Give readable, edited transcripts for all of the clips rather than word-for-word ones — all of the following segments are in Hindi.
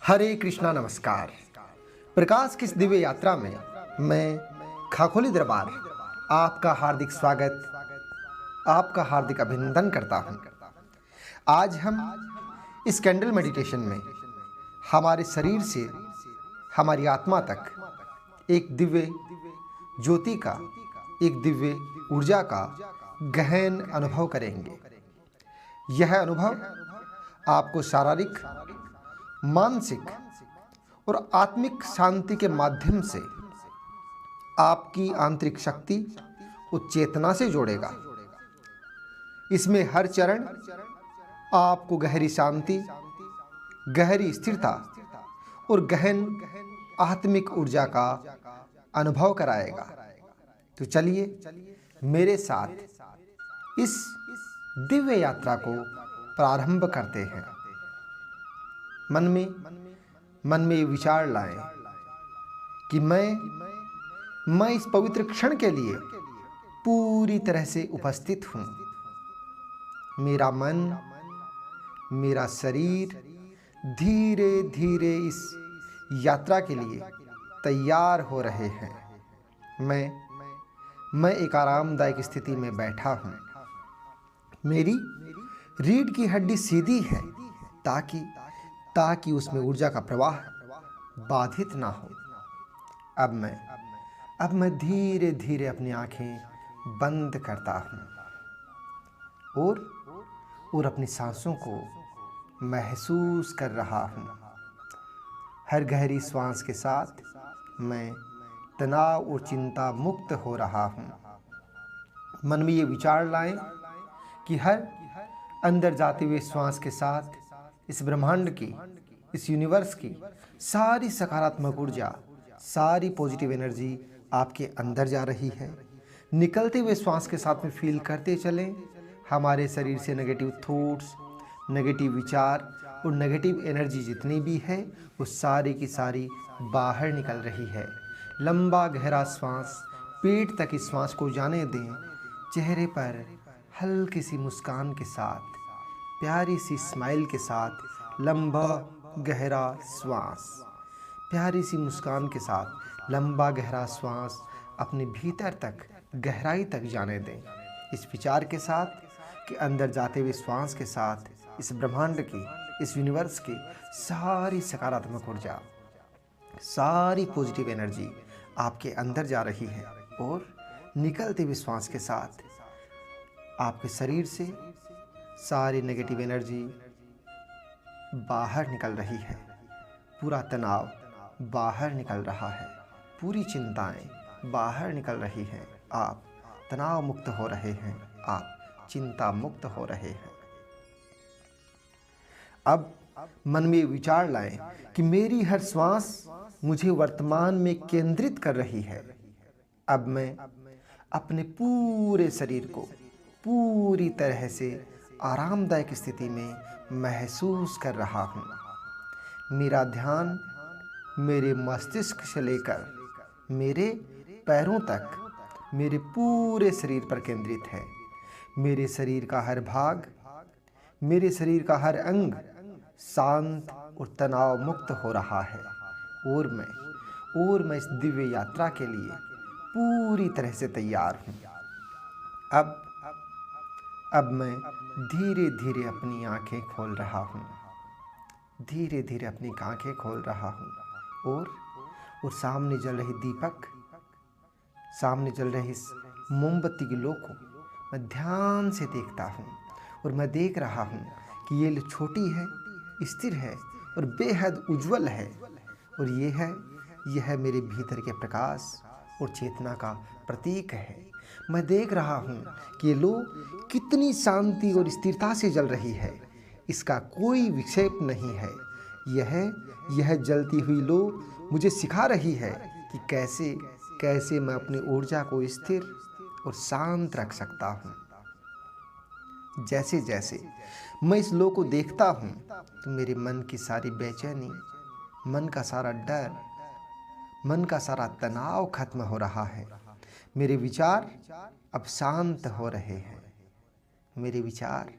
हरे कृष्णा नमस्कार। प्रकाश की इस दिव्य यात्रा में मैं खाखोली दरबार आपका हार्दिक स्वागत, आपका हार्दिक अभिनंदन करता हूं। आज हम इस कैंडल मेडिटेशन में हमारे शरीर से हमारी आत्मा तक एक दिव्य ज्योति का, एक दिव्य ऊर्जा का गहन अनुभव करेंगे। यह अनुभव आपको शारीरिक, मानसिक और आत्मिक शांति के माध्यम से आपकी आंतरिक शक्ति और चेतना से जोड़ेगा। इसमें हर चरण आपको गहरी शांति, गहरी स्थिरता और गहन आत्मिक ऊर्जा का अनुभव कराएगा। तो चलिए मेरे साथ इस दिव्य यात्रा को प्रारंभ करते हैं। मन में ये विचार लाएं कि मैं इस पवित्र क्षण के लिए पूरी तरह से उपस्थित हूँ। मेरा मन, मेरा शरीर धीरे धीरे इस यात्रा के लिए तैयार हो रहे हैं। मैं एक आरामदायक स्थिति में बैठा हूँ। मेरी रीढ़ की हड्डी सीधी है ताकि उसमें ऊर्जा का प्रवाह बाधित ना हो। अब मैं धीरे धीरे अपनी आंखें बंद करता हूँ और अपनी सांसों को महसूस कर रहा हूँ। हर गहरी श्वास के साथ मैं तनाव और चिंता मुक्त हो रहा हूँ। मन में ये विचार लाएं कि हर अंदर जाते हुए श्वास के साथ इस ब्रह्मांड की, इस यूनिवर्स की सारी सकारात्मक ऊर्जा, सारी पॉजिटिव एनर्जी आपके अंदर जा रही है। निकलते हुए श्वास के साथ में फील करते चलें हमारे शरीर से नेगेटिव थॉट्स, नेगेटिव विचार और नेगेटिव एनर्जी जितनी भी है वो सारी की सारी बाहर निकल रही है। लंबा गहरा श्वास पेट तक इस श्वास को जाने दें। चेहरे पर हल्की सी मुस्कान के साथ, प्यारी सी स्माइल के साथ लंबा गहरा श्वास, प्यारी सी मुस्कान के साथ लंबा गहरा श्वास अपने भीतर तक, गहराई तक जाने दें। इस विचार के साथ कि अंदर जाते हुए श्वास के साथ इस ब्रह्मांड की, इस यूनिवर्स की सारी सकारात्मक ऊर्जा, सारी पॉजिटिव एनर्जी आपके अंदर जा रही है और निकलते हुए श्वास के साथ आपके शरीर से सारी नेगेटिव एनर्जी बाहर निकल रही है। पूरा तनाव बाहर निकल रहा है, पूरी चिंताएं बाहर निकल रही हैं। आप तनाव मुक्त हो रहे हैं, आप चिंता मुक्त हो रहे हैं। अब मन में विचार लाएं कि मेरी हर श्वास मुझे वर्तमान में केंद्रित कर रही है। अब मैं अपने पूरे शरीर को पूरी तरह से आरामदायक स्थिति में महसूस कर रहा हूँ। मेरा ध्यान मेरे मस्तिष्क से लेकर मेरे पैरों तक, मेरे पूरे शरीर पर केंद्रित है। मेरे शरीर का हर भाग, मेरे शरीर का हर अंग शांत और तनाव मुक्त हो रहा है और मैं इस दिव्य यात्रा के लिए पूरी तरह से तैयार हूँ। अब मैं धीरे धीरे अपनी आंखें खोल रहा हूँ, धीरे धीरे अपनी आंखें खोल रहा हूँ और सामने जल रही दीपक, सामने जल रही इस मोमबत्ती की लो को मैं ध्यान से देखता हूँ और मैं देख रहा हूँ कि ये छोटी है, स्थिर है और बेहद उज्जवल है और यह मेरे भीतर के प्रकाश और चेतना का प्रतीक है। मैं देख रहा हूँ कि ये लो कितनी शांति और स्थिरता से जल रही है, इसका कोई विक्षेप नहीं है। यह जलती हुई लो मुझे सिखा रही है कि कैसे मैं अपनी ऊर्जा को स्थिर और शांत रख सकता हूँ। जैसे जैसे मैं इस लो को देखता हूँ तो मेरे मन की सारी बेचैनी, मन का सारा डर, मन का सारा तनाव खत्म हो रहा है। मेरे विचार अब शांत हो रहे हैं, मेरे विचार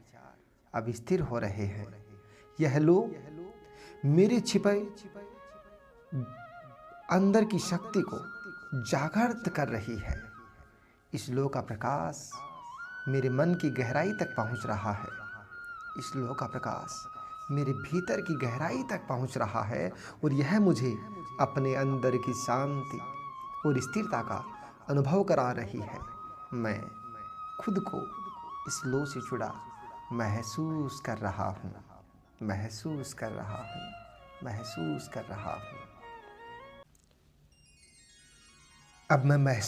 अब स्थिर हो रहे हैं। यह लो मेरे छिपे अंदर की शक्ति को जागृत कर रही है। इस लो का प्रकाश मेरे मन की गहराई तक पहुंच रहा है। इस लो का प्रकाश मेरे भीतर की गहराई तक पहुंच रहा है और यह मुझे अपने अंदर की शांति और स्थिरता का अनुभव करा रही है। मैं खुद को इस लो से जुड़ा महसूस कर रहा हूँ, महसूस कर रहा हूँ, महसूस कर रहा हूँ। अब मैं महसूस